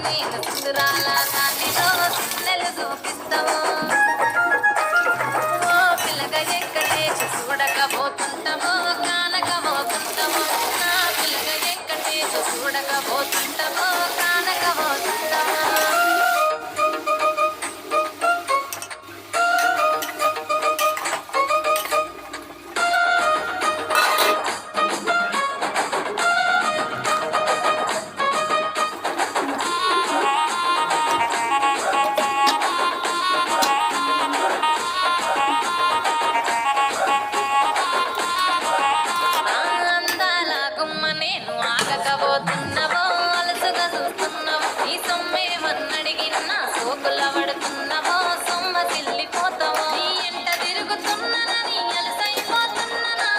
నేను సుందరాల దానిలో సున్నెలు చూపిస్తాము పిల్లగా ఎక్కడేసి చూడకపోతుంటామో కానకపోతుంటామో నా పిల్లగా ఎక్కడేసి చూడకపోతుంటామో కానకపోతుంటామో ఆగకపోతున్నావో అలసుగా చూస్తున్నావో ఈ సొమ్మేమన్నడిగినా సోకుల పడుతున్నావో సొమ్మ తిల్లిపోతావో నీ ఎంట తిరుగుతున్నానని అలసైపోతున్నానా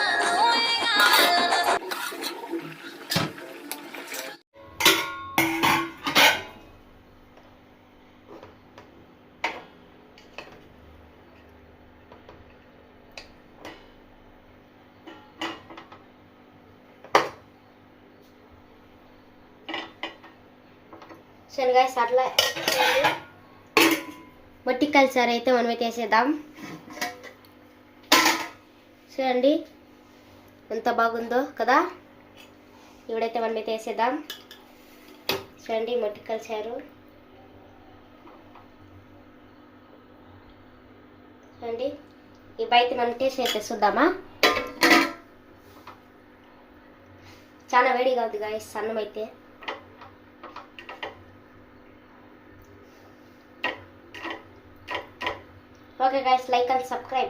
చూడండి గైస్ అట్లా వర్టికల్ సార్ అయితే మనమైతే వేసేద్దాం. చూడండి ఎంత బాగుందో కదా. ఇవిడైతే మనమైతే వేసేద్దాం. చూడండి వర్టికల్ సారు చూడండి. ఇవి అయితే మనం టేస్ట్ అయితే చూద్దామా. చాలా వేడిగా ఉంది గైస్ అన్నం అయితే. Okay guys, like and subscribe.